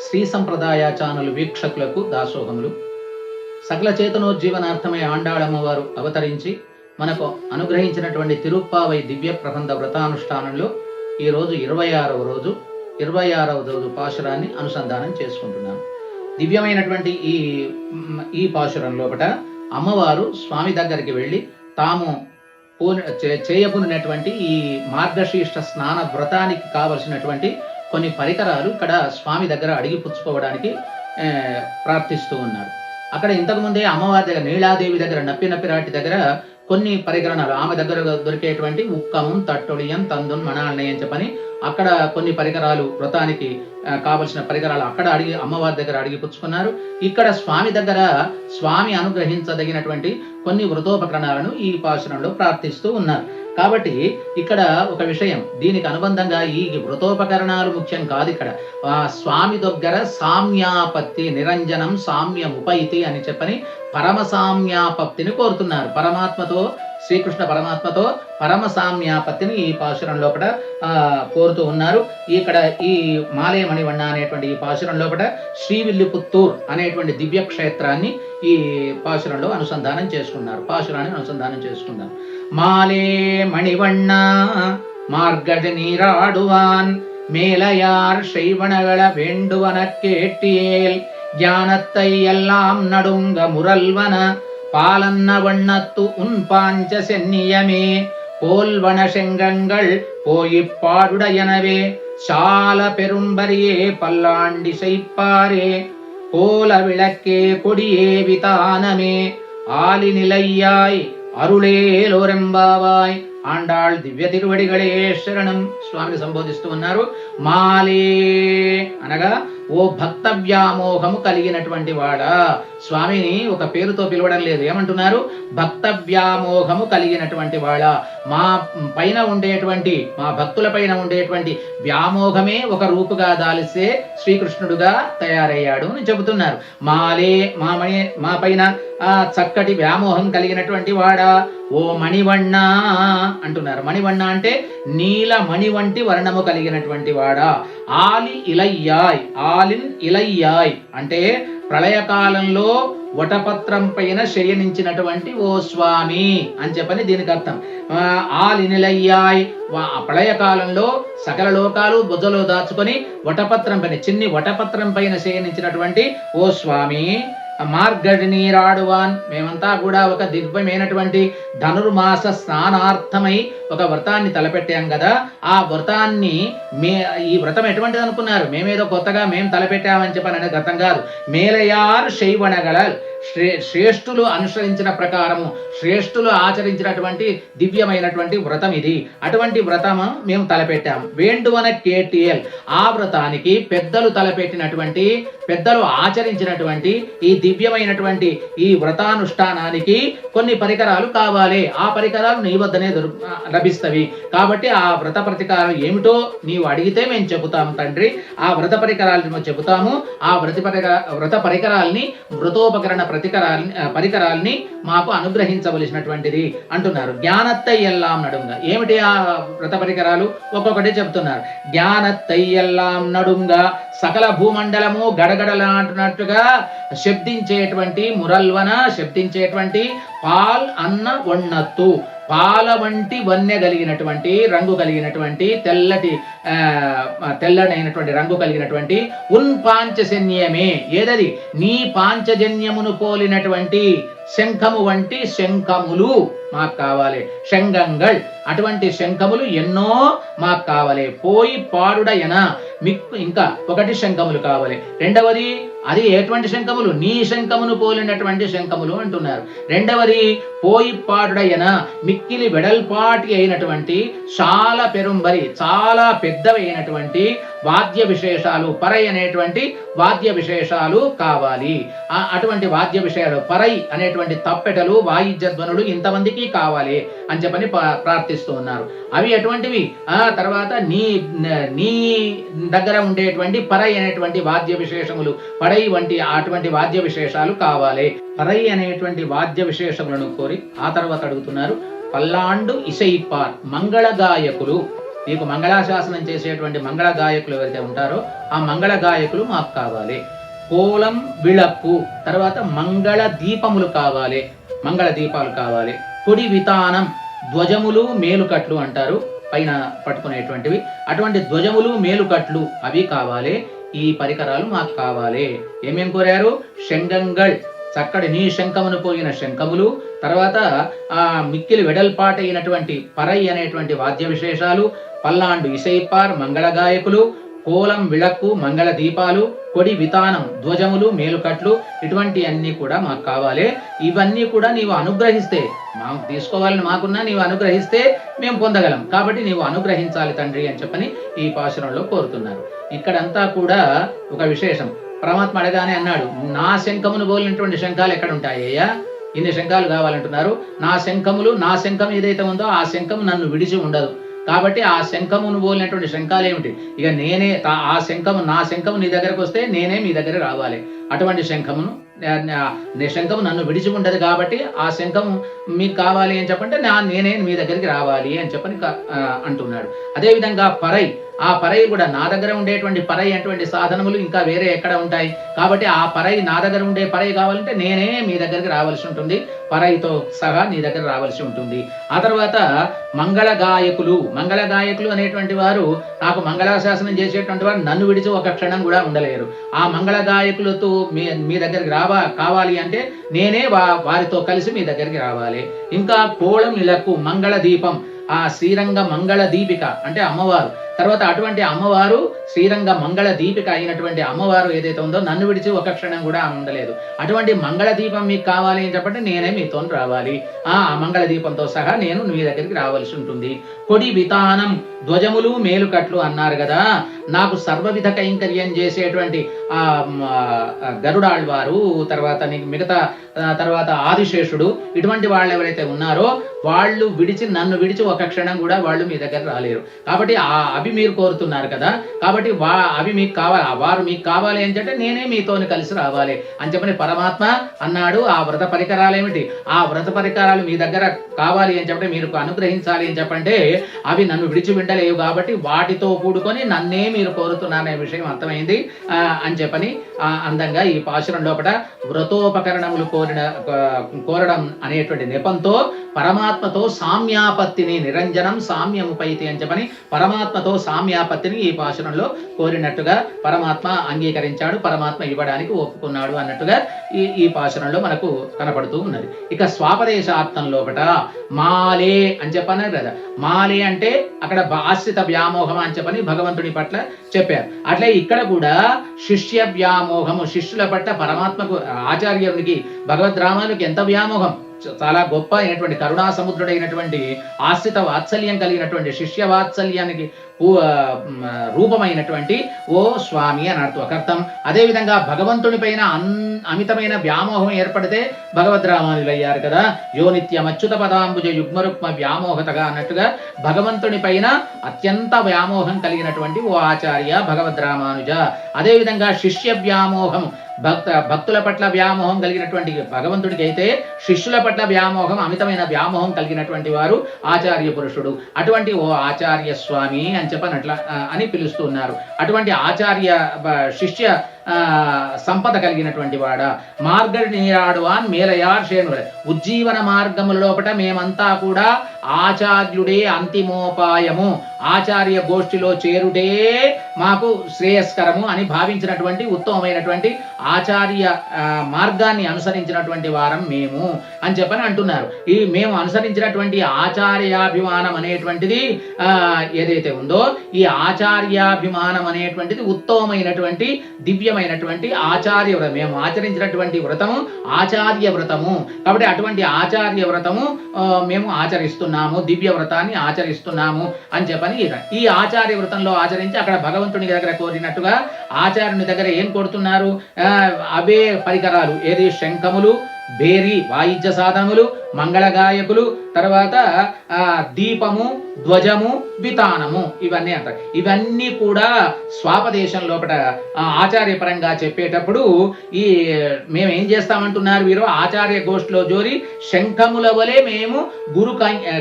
శ్రీ సంప్రదాయ ఛానల్ వీక్షకులకు దాసోహములు. సకల చేతనోజ్జీవనార్థమై ఆండాళమ్మవారు అవతరించి మనకు అనుగ్రహించినటువంటి తిరుప్పావై దివ్య ప్రబంధ వ్రతానుష్ఠానంలో ఈరోజు 26వ రోజు పాశురాన్ని అనుసంధానం చేసుకుంటున్నాం. దివ్యమైనటువంటి ఈ పాశురం లోపట అమ్మవారు స్వామి దగ్గరికి వెళ్ళి తాము చేయబునినటువంటి ఈ మార్గశీర్ష స్నాన వ్రతానికి కావలసినటువంటి కొన్ని పరికరాలు ఇక్కడ స్వామి దగ్గర అడిగి పుచ్చుకోవడానికి ప్రార్థిస్తూ ఉన్నారు. అక్కడ ఇంతకుముందే అమ్మవారి దగ్గర నీలాదేవి దగ్గర నప్పిరాటి దగ్గర కొన్ని పరికరణాలు ఆమె దగ్గర దొరికేటువంటి ఉక్కము, తట్టొడియం, తందున్, మణాలనయం చెప్పని అక్కడ కొన్ని పరికరాలు వ్రతానికి కావలసిన పరికరాలు అక్కడ అమ్మవారి దగ్గర అడిగి పుచ్చుకున్నారు. ఇక్కడ స్వామి దగ్గర స్వామి అనుగ్రహించదగినటువంటి కొన్ని వ్రతోపకరణాలను ఈ పాశురంలో ప్రార్థిస్తూ ఉన్నారు. కాబట్టి ఇక్కడ ఒక విషయం, దీనికి అనుబంధంగా ఈ వ్రతోపకరణాలు ముఖ్యం కాదు. ఇక్కడ స్వామి దగ్గర సామ్యాపత్తి, నిరంజనం సామ్యముపైతి అని చెప్పని పరమ సామ్యాపత్తిని కోరుతున్నారు. పరమాత్మతో, శ్రీకృష్ణ పరమాత్మతో పరమ సామ్యాపత్తిని ఈ పాశురం లోపల కోరుతూ ఉన్నారు. ఇక్కడ ఈ మాలేమణివಣ್ణ అనేటువంటి ఈ పాశురం లోపల శ్రీవిల్లిపుత్తూర్ అనేటువంటి దివ్య క్షేత్రాన్ని ఈ పాశురంలో అనుసంధానం చేసుకున్నారు. మాలే మణివಣ್ಣ மார்கழ நீராடுவான் மேலையார் செய்வனகள வேண்டுவன கேட்டியேல் ஞானத்தை எல்லாம் நடுங்க முரல்வன பாலன்ன வண்ணத்து உன் பாஞ்ச சென்னியமே போல்வன செங்கங்கள் போயிப்பாடுடையனவே சால பெரும்பரியே பல்லாண்டி செய்ப்பாரே கோல விளக்கே கொடியே விதானமே ஆலி நிலையாய் అరుళేలోరెంబావాయ్. ఆండాళ్ దివ్య తిరువడిగళే శరణం స్వామిని సంబోధిస్తూ ఉన్నారు. మాలే అనగా ఓ భక్త వ్యామోహము కలిగినటువంటి వాడా. స్వామిని ఒక పేరుతో పిలవడం లేదు, ఏమంటున్నారు? భక్త వ్యామోహము కలిగినటువంటి వాడా. మా భక్తుల పైన ఉండేటువంటి వ్యామోహమే ఒక రూపుగా దాల్సే శ్రీకృష్ణుడుగా తయారయ్యాడు అని చెబుతున్నారు. మాలే మా పైన చక్కటి వ్యామోహం కలిగినటువంటి వాడా ఓ మణివಣ್ణ అంటున్నారు. మణివಣ್ణ అంటే నీల మణి వంటి వర్ణము కలిగినటువంటి వాడా. ఆలిన్ ఇలయ్యాయ్ అంటే ప్రళయకాలంలో వటపత్రం పైన శయనించినటువంటి ఓ స్వామి అని చెప్పని దీనికి అర్థం. ఆలినిలయ్యాయ్ ప్రళయకాలంలో సకల లోకాలు బుజ్జలో దాచుకొని వటపత్రం పైన చిన్ని వటపత్రం పైన శయనించినటువంటి ఓ స్వామి. మార్గడి నీరాడువాన్ మేమంతా కూడా ఒక దివ్యమైనటువంటి ధనుర్మాస స్నానార్థమై ఒక వ్రతాన్ని తలపెట్టాం కదా. ఆ వ్రతాన్ని ఈ వ్రతం ఎటువంటిది అనుకున్నారు? మేమేదో కొత్తగా మేము తలపెట్టామని చెప్పని అనేది అర్థం కాదు. మేలయార్ శైవనగల శ్రేష్ఠులు అనుసరించిన ప్రకారము, శ్రేష్ఠులు ఆచరించినటువంటి దివ్యమైనటువంటి వ్రతం ఇది. అటువంటి వ్రతము మేము తలపెట్టాము. వేండువన కేటిఎల్ ఆ వ్రతానికి పెద్దలు ఆచరించినటువంటి ఈ దివ్యమైనటువంటి ఈ వ్రతానుష్ఠానానికి కొన్ని పరికరాలు కావాలి. ఆ పరికరాలు నీ వద్దనే లభిస్తవి. కాబట్టి ఆ వ్రత ప్రతికారం ఏమిటో నీవు అడిగితే మేము చెబుతాము తండ్రి. ఆ వ్రత పరికరాలను చెబుతాము. ఆ వ్రత పరికరాల్ని, వ్రతోపకరణ పరికరాల్ని మాకు అనుగ్రహించవలసినటువంటిది అంటున్నారు. జ్ఞానత్తై ఎల్లాం నడుంగ. ఏమిటి ఆ వ్రత పరికరాలు? ఒక్కొక్కటి చెబుతున్నారు. జ్ఞానత్తై ఎల్లాం నడుంగ సకల భూమండలము గడగడలాంటున్నట్టుగా శబ్దించేటువంటి మురల్వన, శబ్దించేటువంటి పాల్ అన్న వన్నత్తు పాల వంటి వన్య కలిగినటువంటి రంగు కలిగినటువంటి తెల్లనైనటువంటి రంగు కలిగినటువంటి ఉన్ పాంచజన్యమే ఏదది నీ పాంచజన్యమును పోలినటువంటి శంఖము వంటి శంఖములు మాకు కావాలి. శంఖంగల్ అటువంటి శంఖములు ఎన్నో మాకు కావాలి. పోయి పాడుడయన మీకు ఇంకా ఒకటి శంఖములు కావాలి. రెండవది అది ఎటువంటి శంఖములు? నీ శంఖమును పోలినటువంటి శంఖములు అంటున్నారు. రెండవది పోయి పాడుడయన మిక్కిలి వెడల్పాటి అయినటువంటి చాలా పెరుంబరి చాలా పెద్దవైనటువంటి వాద్య విశేషాలు, పరై అనేటువంటి వాద్య విశేషాలు కావాలి. అటువంటి వాద్య విషయాలు పరై అనేటువంటి తప్పెటలు, వాయిద్యధ్వనులు ఇంతమందికి కావాలి అని చెప్పని ప్రార్థిస్తూ ఉన్నారు. అవి ఎటువంటివి? తర్వాత నీ దగ్గర ఉండేటువంటి పరై అనేటువంటి వాద్య విశేషములు, పరై వంటి అటువంటి వాద్య విశేషాలు కావాలి. పరై అనేటువంటి వాద్య విశేషములను కోరి ఆ తర్వాత అడుగుతున్నారు. పల్లాండు ఇసైపార్ మంగళగాయకులు నీకు మంగళాశాసనం చేసేటువంటి మంగళ గాయకులు ఎవరైతే ఉంటారో ఆ మంగళ గాయకులు మాకు కావాలి. కోలం విళక్కు, తర్వాత మంగళ దీపములు కావాలి, మంగళ దీపాలు కావాలి. కొడి వితానం, ధ్వజములు మేలుకట్లు అంటారు పైన పట్టుకునేటువంటివి, అటువంటి ధ్వజములు మేలుకట్లు అవి కావాలి. ఈ పరికరాలు మాకు కావాలి. ఏమేం కోరారు? శంఖంగళ్, చక్కటి నీ శంఖమును పోయిన శంఖములు, తర్వాత ఆ మిక్కిలి వెడల్పాటైనటువంటి పరై అనేటువంటి వాద్య విశేషాలు, పల్లాండు ఇసైపార్ మంగళ గాయకులు, కోలం విళక్కు మంగళ దీపాలు, కొడి వితానం ధ్వజములు మేలుకట్లు, ఇటువంటి అన్ని కూడా మాకు కావాలి. ఇవన్నీ కూడా నీవు అనుగ్రహిస్తే, మాకు తీసుకోవాలని మాకున్నా నీవు అనుగ్రహిస్తే మేము పొందగలం, కాబట్టి నీవు అనుగ్రహించాలి తండ్రి అని చెప్పని ఈ పాశురంలో కోరుతున్నారు. ఇక్కడంతా కూడా ఒక విశేషం. పరమాత్మ అడగానే అన్నాడు, నా శంఖమును పోలినటువంటి శంఖాలు ఎక్కడ ఉంటాయ్యా? ఇన్ని శంఖాలు కావాలంటున్నారు. నా శంఖములు, నా శంఖం ఏదైతే ఉందో ఆ శంఖము నన్ను విడిచి ఉండదు. కాబట్టి ఆ శంఖమును పోలినటువంటి శంఖాలు ఏమిటి? ఇక నేనే ఆ శంఖము, నా శంఖము నీ దగ్గరకు వస్తే నేనే మీ దగ్గర రావాలి. అటువంటి శంఖమును, శంఖము నన్ను విడిచి ఉండదు కాబట్టి ఆ శంఖము మీకు కావాలి అని చెప్పంటే నేనే మీ దగ్గరికి రావాలి అని చెప్పని అంటున్నాడు. అదేవిధంగా పరై, ఆ పరై కూడా నా దగ్గర ఉండేటువంటి పరై అటువంటి సాధనములు ఇంకా వేరే ఎక్కడ ఉంటాయి, కాబట్టి ఆ పరై నా దగ్గర ఉండే పరై కావాలంటే నేనే మీ దగ్గరికి రావాల్సి ఉంటుంది, పరైతో సహా నీ దగ్గర రావాల్సి ఉంటుంది. ఆ తర్వాత మంగళ గాయకులు, మంగళ గాయకులు అనేటువంటి వారు, నాకు మంగళాశాసనం చేసేటువంటి వారు నన్ను విడిచి ఒక క్షణం కూడా ఉండలేరు. ఆ మంగళ గాయకులతో మీ దగ్గరికి కావాలి అంటే నేనే వారితో కలిసి మీ దగ్గరికి రావాలి. ఇంకా కోళం ఇలకు మంగళ దీపం, ఆ శ్రీరంగ మంగళ దీపిక అంటే అమ్మవారు, తర్వాత అటువంటి అమ్మవారు శ్రీరంగ మంగళ దీపిక అయినటువంటి అమ్మవారు ఏదైతే ఉందో నన్ను విడిచి ఒక క్షణం కూడా ఉండలేదు. అటువంటి మంగళ దీపం మీకు కావాలి అని చెప్పంటే నేనే మీతో రావాలి. ఆ మంగళ దీపంతో సహా నేను మీ దగ్గరికి రావాల్సి ఉంటుంది. కొడి వితానం, ధ్వజములు మేలుకట్లు అన్నారు కదా, నాకు సర్వవిధ కైంకర్యం చేసేటువంటి ఆ గరుడాళ్వారు, తర్వాత మిగతా తర్వాత ఆదిశేషుడు, ఇటువంటి వాళ్ళు ఎవరైతే ఉన్నారో వాళ్ళు నన్ను విడిచి ఒక క్షణం కూడా వాళ్ళు మీ దగ్గర రాలేరు. కాబట్టి అవి మీరు కోరుతున్నారు కదా, కాబట్టి అవి మీకు కావాలి, వారు మీకు కావాలి అని చెప్పి నేనే మీతోని కలిసి రావాలి అని చెప్పని పరమాత్మ అన్నాడు. ఆ వ్రత పరికరాలు ఏమిటి? ఆ వ్రత పరికరాలు మీ దగ్గర కావాలి అని చెప్పి మీరు అనుగ్రహించాలి అని చెప్పంటే అవి నన్ను విడిచి విండలేవు, కాబట్టి వాటితో కూడుకొని నన్నే మీరు కోరుతున్నారనే విషయం అర్థమైంది అని చెప్పని అందంగా ఈ పాశురం లోపల వ్రతోపకరణములు కోరడం అనేటువంటి నెపంతో పరమాత్మతో సామ్యాపత్తిని, నిరంజనం సామ్యముపైతి అని చెప్పని పరమాత్మతో సామ్యాపత్తిని ఈ పాశురంలో కోరినట్టుగా పరమాత్మ అంగీకరించాడు, పరమాత్మ ఇవ్వడానికి ఒప్పుకున్నాడు అన్నట్టుగా ఈ పాశురంలో మనకు కనపడుతూ ఉన్నది. ఇక స్వాపదేశార్థం లోపట మాలే అని చెప్పన్నారు కదా, మాలే అంటే అక్కడ ఆశ్రిత వ్యామోహం అని చెప్పని భగవంతుడి పట్ల చెప్పారు. అట్లే ఇక్కడ కూడా శిష్య వ్యామోహము, శిష్యుల పట్ల పరమాత్మకు ఆచార్యునికి భగవద్రామానికి ఎంత వ్యామోహం, చాలా గొప్ప అయినటువంటి కరుణా సముద్రుడైనటువంటి ఆశ్రిత వాత్సల్యం కలిగినటువంటి శిష్య వాత్సల్యానికి రూపమైనటువంటి ఓ స్వామి అని అర్థం. అదేవిధంగా భగవంతుని పైన అమితమైన వ్యామోహం ఏర్పడితే భగవద్రామానులు అయ్యారు కదా, యో నిత్యమచ్యుత పదాంబుజ యుగ్మరుక్మ వ్యామోహతగా అన్నట్టుగా భగవంతుని పైన అత్యంత వ్యామోహం కలిగినటువంటి ఓ ఆచార్య భగవద్రామానుజ. అదేవిధంగా శిష్య వ్యామోహం, భక్తుల పట్ల వ్యామోహం కలిగినటువంటి భగవంతుడికి అయితే శిష్యుల పట్ల వ్యామోహం, అమితమైన వ్యామోహం కలిగినటువంటి వారు ఆచార్య పురుషుడు. అటువంటి ఓ ఆచార్య స్వామి అని చెప్పనట్లా అని పిలుస్తున్నారు. అటువంటి ఆచార్య శిష్య సంపద కలిగినటువంటి వాడ. మార్గడి నీరాడువాన్ మేలయార్ శేనుడు, ఉజ్జీవన మార్గముల లోపట మేమంతా కూడా ఆచార్యుడే అంతిమోపాయము, ఆచార్య గోష్ఠిలో చేరుటే మాకు శ్రేయస్కరము అని భావించినటువంటి ఉత్తమమైనటువంటి ఆచార్య మార్గాన్ని అనుసరించినటువంటి వారం మేము అని చెప్పని అంటున్నారు. ఈ మేము అనుసరించినటువంటి ఆచార్యాభిమానం అనేటువంటిది ఏదైతే ఉందో, ఈ ఆచార్యాభిమానం అనేటువంటిది ఉత్తమమైనటువంటి దివ్యమైనటువంటి ఆచార్య వ్రతం. మేము ఆచరించినటువంటి వ్రతము ఆచార్య వ్రతము, కాబట్టి అటువంటి ఆచార్య వ్రతము మేము ఆచరిస్తున్నాము, దివ్య వ్రతాన్ని ఆచరిస్తున్నాము అని చెప్పని ఈ ఆచార్య వ్రతంలో ఆచరించి అక్కడ భగవంతుని దగ్గర కోరినట్టుగా ఆచార్యుని దగ్గర ఏం కోరుతున్నారు? అవే పరికరాలు, ఏది శంఖములు, భేరి వాయిద్య సాధనములు, మంగళగాయకులు, తర్వాత దీపము, ధ్వజము, వితానము, ఇవన్నీ అంటారు. ఇవన్నీ కూడా స్వాపదేశం లోపల ఆచార్యపరంగా చెప్పేటప్పుడు ఈ మేము ఏం చేస్తామంటున్నారు వీరు, ఆచార్య గోష్ఠిలో జోరి శంఖముల వలె మేము గురు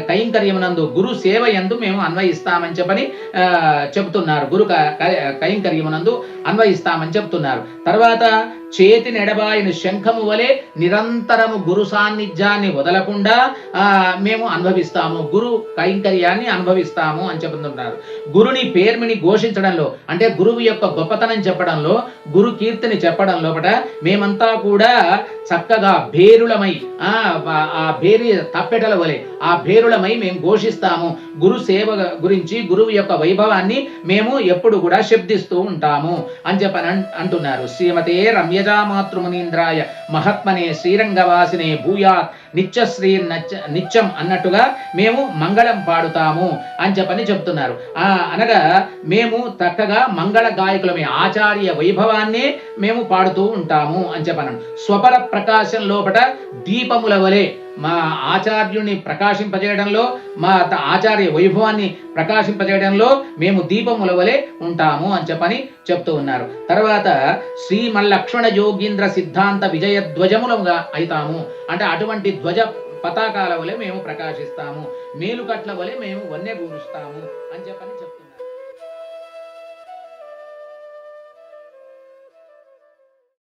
కైంకర్యమునందు, గురు సేవ యందు మేము అన్వయిస్తామని చెప్పని చెబుతున్నారు. గురు కైంకర్యమునందు అన్వయిస్తామని చెప్తున్నారు. తర్వాత చేతి నెడబాయిన శంఖము వలె నిరంతరము గురు సాన్నిధ్యాన్ని వదలకుండా మేము అనుభవిస్తాము, గురు కైంకర్యాన్ని అనుభవిస్తాము అని చెబుతున్నారు. గురుని పేర్మిని ఘోషించడంలో, అంటే గురువు యొక్క గొప్పతనం చెప్పడంలో, గురు కీర్తిని చెప్పడం లోపల మేమంతా కూడా చక్కగా భేరులమై ఆ భేరి తప్పెటల వలె ఆ భేరులమై మేము ఘోషిస్తాము. గురు సేవ గురించి, గురువు యొక్క వైభవాన్ని మేము ఎప్పుడు కూడా శబ్దిస్తూ ఉంటాము అని చెప్పని అంటున్నారు. శ్రీమతే రమ్యజా మాతృమునీంద్రాయ మహాత్మనే శ్రీరంగవాసినే భూయాత్ నిత్యశ్రీ నిత్యం అన్నట్టుగా మేము మంగళం పాడుతాము అని చెప్పని చెప్తున్నారు. అనగా మేము చక్కగా మంగళ గాయకులమే, ఆచార్య వైభవాన్ని మేము పాడుతూ ఉంటాము అని చెప్పన్నాను. స్వపర ప్రకాశం లోపల దీపముల వలె మా ఆచార్యుని ప్రకాశింపజేయడంలో, మా ఆచార్య వైభవాన్ని ప్రకాశింపజేయడంలో మేము దీపముల వలె ఉంటాము అని చెప్పని చెప్తూ ఉన్నారు. తర్వాత శ్రీమల్లక్ష్మణ యోగీంద్ర సిద్ధాంత విజయ ధ్వజములుగా అవుతాము, అంటే అటువంటి ధ్వజ పతాకాల వలె మేము ప్రకాశిస్తాము, మేలుకట్ల వలె మేము వన్నె కూరుస్తాము అని చెప్పని